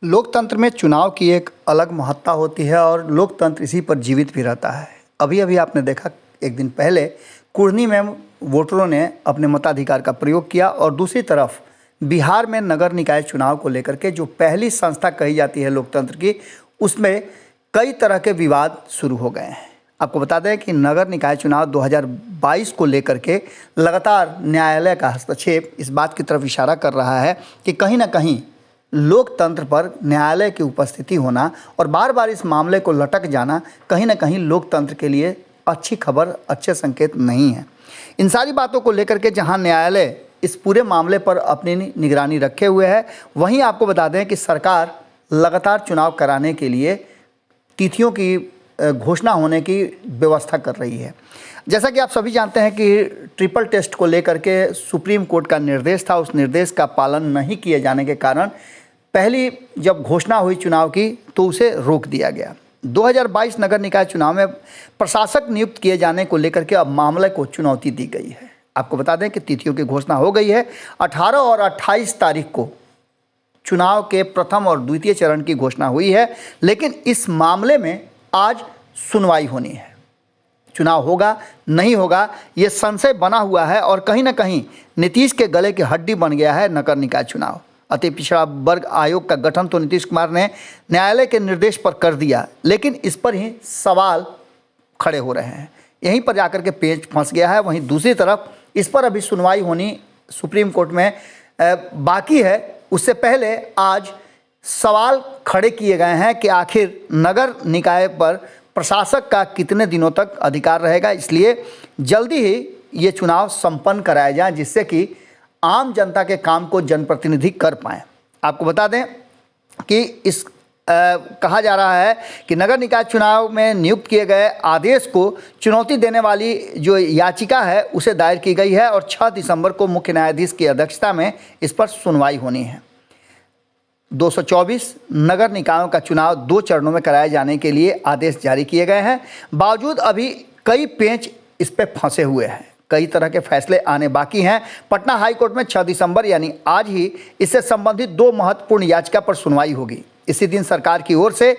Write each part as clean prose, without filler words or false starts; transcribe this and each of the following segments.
लोकतंत्र में चुनाव की एक अलग महत्ता होती है और लोकतंत्र इसी पर जीवित भी रहता है। अभी अभी आपने देखा, एक दिन पहले कुर्नी में वोटरों ने अपने मताधिकार का प्रयोग किया और दूसरी तरफ बिहार में नगर निकाय चुनाव को लेकर के जो पहली संस्था कही जाती है लोकतंत्र की, उसमें कई तरह के विवाद शुरू हो गए हैं। आपको बता दें कि नगर निकाय चुनाव 2022 को लेकर के लगातार न्यायालय का हस्तक्षेप इस बात की तरफ इशारा कर रहा है कि कहीं ना कहीं लोकतंत्र पर न्यायालय की उपस्थिति होना और बार बार इस मामले को लटक जाना कहीं ना कहीं लोकतंत्र के लिए अच्छी खबर, अच्छे संकेत नहीं है। इन सारी बातों को लेकर के जहां न्यायालय इस पूरे मामले पर अपनी निगरानी रखे हुए है, वहीं आपको बता दें कि सरकार लगातार चुनाव कराने के लिए तिथियों की घोषणा होने की व्यवस्था कर रही है। जैसा कि आप सभी जानते हैं कि ट्रिपल टेस्ट को लेकर के सुप्रीम कोर्ट का निर्देश था, उस निर्देश का पालन नहीं किए जाने के कारण पहली जब घोषणा हुई चुनाव की तो उसे रोक दिया गया। 2022 नगर निकाय चुनाव में प्रशासक नियुक्त किए जाने को लेकर के अब मामले को चुनौती दी गई है। आपको बता दें कि तिथियों की घोषणा हो गई है। 18 और 28 तारीख को चुनाव के प्रथम और द्वितीय चरण की घोषणा हुई है, लेकिन इस मामले में आज सुनवाई होनी है। चुनाव होगा नहीं होगा ये संशय बना हुआ है और कहीं ना कहीं नीतीश के गले की हड्डी बन गया है नगर निकाय चुनाव। अति पिछड़ा वर्ग आयोग का गठन तो नीतीश कुमार ने न्यायालय के निर्देश पर कर दिया, लेकिन इस पर ही सवाल खड़े हो रहे हैं। यहीं पर जाकर के पेच फंस गया है। वहीं दूसरी तरफ इस पर अभी सुनवाई होनी सुप्रीम कोर्ट में बाकी है। उससे पहले आज सवाल खड़े किए गए हैं कि आखिर नगर निकाय पर प्रशासक का कितने दिनों तक अधिकार रहेगा, इसलिए जल्दी ही ये चुनाव संपन्न कराया जाए जिससे कि आम जनता के काम को जनप्रतिनिधि कर पाएँ। आपको बता दें कि कहा जा रहा है कि नगर निकाय चुनाव में नियुक्त किए गए आदेश को चुनौती देने वाली जो याचिका है उसे दायर की गई है और 6 दिसंबर को मुख्य न्यायाधीश की अध्यक्षता में इस पर सुनवाई होनी है। 224 नगर निकायों का चुनाव 2 चरणों में कराए जाने के लिए आदेश जारी किए गए हैं। बावजूद अभी कई पेंच इस पे फंसे हुए हैं, कई तरह के फैसले आने बाकी हैं। पटना हाई कोर्ट में 6 दिसंबर यानी आज ही इससे संबंधित 2 महत्वपूर्ण याचिका पर सुनवाई होगी। इसी दिन सरकार की ओर से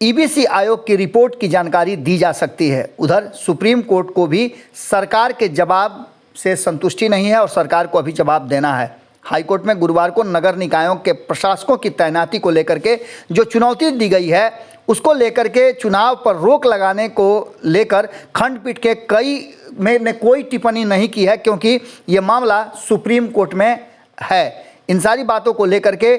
ईबीसी आयोग की रिपोर्ट की जानकारी दी जा सकती है। उधर सुप्रीम कोर्ट को भी सरकार के जवाब से संतुष्टि नहीं है और सरकार को अभी जवाब देना है। हाईकोर्ट में गुरुवार को नगर निकायों के प्रशासकों की तैनाती को लेकर के जो चुनौती दी गई है उसको लेकर के चुनाव पर रोक लगाने को लेकर खंडपीठ के ने कोई टिप्पणी नहीं की है, क्योंकि ये मामला सुप्रीम कोर्ट में है। इन सारी बातों को लेकर के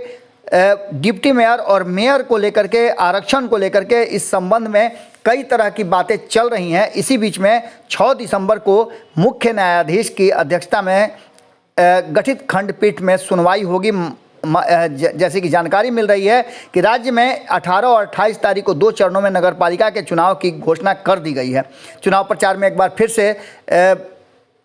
डिप्टी मेयर और मेयर को लेकर के आरक्षण को लेकर के इस संबंध में कई तरह की बातें चल रही हैं। इसी बीच में 6 दिसंबर को मुख्य न्यायाधीश की अध्यक्षता में गठित खंडपीठ में सुनवाई होगी। जैसे कि जानकारी मिल रही है कि राज्य में 18 और 28 तारीख को 2 चरणों में नगरपालिका के चुनाव की घोषणा कर दी गई है। चुनाव प्रचार में एक बार फिर से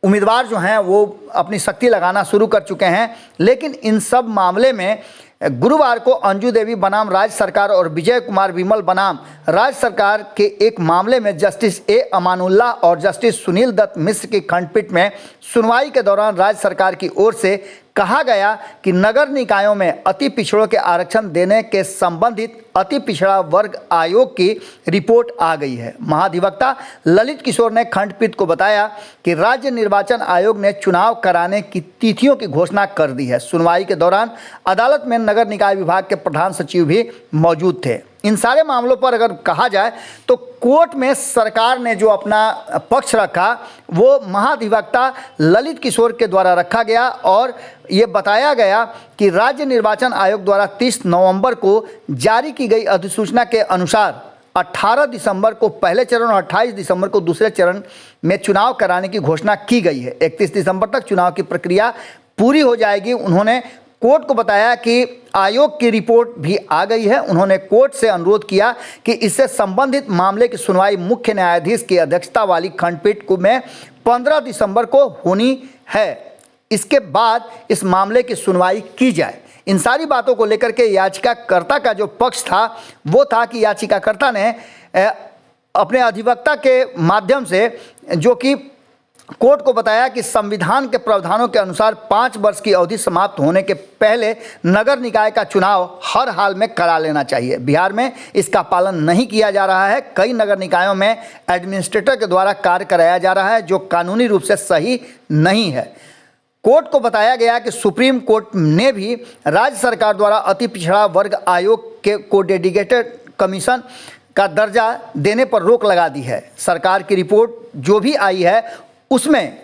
उम्मीदवार जो हैं वो अपनी शक्ति लगाना शुरू कर चुके हैं, लेकिन इन सब मामले में गुरुवार को अंजू देवी बनाम राज्य सरकार और विजय कुमार विमल बनाम राज्य सरकार के एक मामले में जस्टिस ए अमानुल्लाह और जस्टिस सुनील दत्त मिश्र की खंडपीठ में सुनवाई के दौरान राज्य सरकार की ओर से कहा गया कि नगर निकायों में अति पिछड़ों के आरक्षण देने के संबंधित अति पिछड़ा वर्ग आयोग की रिपोर्ट आ गई है। महाधिवक्ता ललित किशोर ने खंडपीठ को बताया कि राज्य निर्वाचन आयोग ने चुनाव कराने की तिथियों की घोषणा कर दी है। सुनवाई के दौरान अदालत में नगर निकाय विभाग के प्रधान सचिव भी मौजूद थे। इन सारे मामलों पर अगर कहा जाए तो कोर्ट में सरकार ने जो अपना पक्ष रखा वो महाधिवक्ता ललित किशोर के द्वारा रखा गया और ये बताया गया कि राज्य निर्वाचन आयोग द्वारा 30 नवंबर को जारी की गई अधिसूचना के अनुसार 18 दिसंबर को पहले चरण और 28 दिसंबर को दूसरे चरण में चुनाव कराने की घोषणा की गई है। 31 दिसंबर तक चुनाव की प्रक्रिया पूरी हो जाएगी। उन्होंने कोर्ट को बताया कि आयोग की रिपोर्ट भी आ गई है। उन्होंने कोर्ट से अनुरोध किया कि इससे संबंधित मामले की सुनवाई मुख्य न्यायाधीश की अध्यक्षता वाली खंडपीठ में 15 दिसंबर को होनी है। इसके बाद इस मामले की सुनवाई की जाए। इन सारी बातों को लेकर के याचिकाकर्ता का जो पक्ष था वो था कि याचिकाकर्ता ने अपने अधिवक्ता के माध्यम से, जो कि कोर्ट को बताया कि संविधान के प्रावधानों के अनुसार 5 वर्ष की अवधि समाप्त होने के पहले नगर निकाय का चुनाव हर हाल में करा लेना चाहिए। बिहार में इसका पालन नहीं किया जा रहा है। कई नगर निकायों में एडमिनिस्ट्रेटर के द्वारा कार्य कराया जा रहा है जो कानूनी रूप से सही नहीं है। कोर्ट को बताया गया कि सुप्रीम कोर्ट ने भी राज्य सरकार द्वारा अति पिछड़ा वर्ग आयोग को डेडिकेटेड कमीशन का दर्जा देने पर रोक लगा दी है। सरकार की रिपोर्ट जो भी आई है उसमें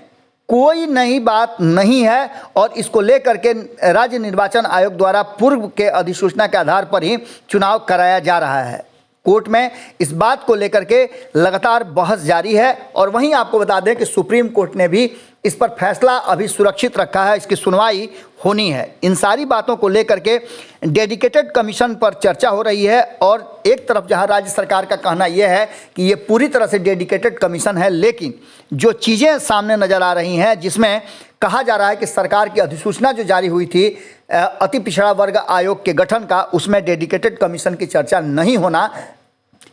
कोई नई बात नहीं है और इसको लेकर के राज्य निर्वाचन आयोग द्वारा पूर्व के अधिसूचना के आधार पर ही चुनाव कराया जा रहा है। कोर्ट में इस बात को लेकर के लगातार बहस जारी है और वहीं आपको बता दें कि सुप्रीम कोर्ट ने भी इस पर फैसला अभी सुरक्षित रखा है, इसकी सुनवाई होनी है। इन सारी बातों को लेकर के डेडिकेटेड कमीशन पर चर्चा हो रही है और एक तरफ जहां राज्य सरकार का कहना यह है कि ये पूरी तरह से डेडिकेटेड कमीशन है, लेकिन जो चीज़ें सामने नज़र आ रही हैं जिसमें कहा जा रहा है कि सरकार की अधिसूचना जो जारी हुई थी अति पिछड़ा वर्ग आयोग के गठन का, उसमें डेडिकेटेड कमीशन की चर्चा नहीं होना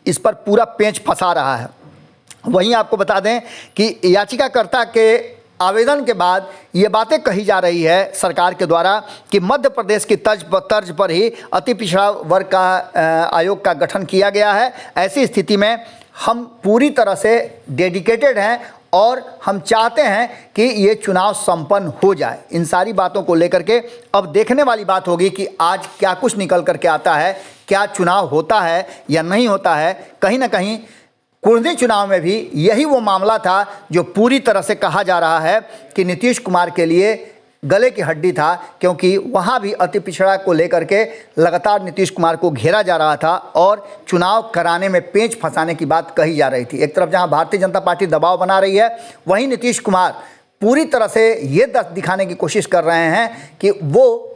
इस पर पूरा पेंच फंसा रहा है। वहीं आपको बता दें कि याचिकाकर्ता के आवेदन के बाद ये बातें कही जा रही है सरकार के द्वारा कि मध्य प्रदेश की तर्ज पर ही अति पिछड़ा वर्ग का आयोग का गठन किया गया है। ऐसी स्थिति में हम पूरी तरह से डेडिकेटेड हैं और हम चाहते हैं कि ये चुनाव संपन्न हो जाए। इन सारी बातों को लेकर के अब देखने वाली बात होगी कि आज क्या कुछ निकल करके आता है, क्या चुनाव होता है या नहीं होता है। कहीं ना कहीं कुर्दी चुनाव में भी यही वो मामला था जो पूरी तरह से कहा जा रहा है कि नीतीश कुमार के लिए गले की हड्डी था, क्योंकि वहाँ भी अति पिछड़ा को लेकर के लगातार नीतीश कुमार को घेरा जा रहा था और चुनाव कराने में पेंच फंसाने की बात कही जा रही थी। एक तरफ जहाँ भारतीय जनता पार्टी दबाव बना रही है, वहीं नीतीश कुमार पूरी तरह से ये दिखाने की कोशिश कर रहे हैं कि वो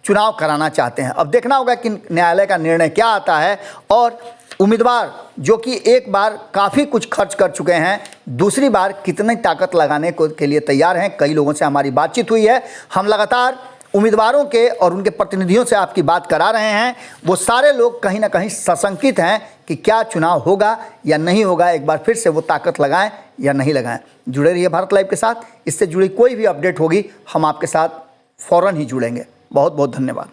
चुनाव कराना चाहते हैं। अब देखना होगा कि न्यायालय का निर्णय क्या आता है और उम्मीदवार जो कि एक बार काफ़ी कुछ खर्च कर चुके हैं, दूसरी बार कितनी ताकत लगाने के लिए तैयार हैं। कई लोगों से हमारी बातचीत हुई है, हम लगातार उम्मीदवारों के और उनके प्रतिनिधियों से आपकी बात करा रहे हैं। वो सारे लोग कहीं ना कहीं सशंकित हैं कि क्या चुनाव होगा या नहीं होगा, एक बार फिर से वो ताकत लगाएं या नहीं लगाएं। जुड़े रहिए भारत लाइव के साथ, इससे जुड़ी कोई भी अपडेट होगी हम आपके साथ फ़ौरन ही जुड़ेंगे। बहुत बहुत धन्यवाद।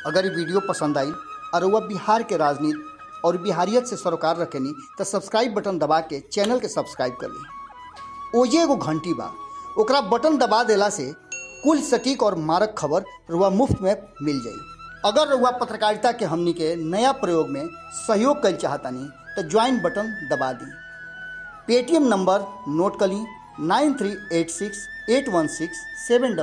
अगर ये वीडियो पसंद आई और वह बिहार के राजनीति और बिहारियत से सरोकार रखेनी तो सब्सक्राइब बटन दबा के चैनल के सब्सक्राइब कर ली। ओजे एगो घंटी बा, ओकरा बटन दबा देला से कुल सटीक और मारक खबर रुआ मुफ्त में मिल जाई। अगर रुआ पत्रकारिता के हमनी के नया प्रयोग में सहयोग कर चाहतानी तो ज्वाइन बटन दबा दी। पेटीएम नंबर नोट कर ली 93868167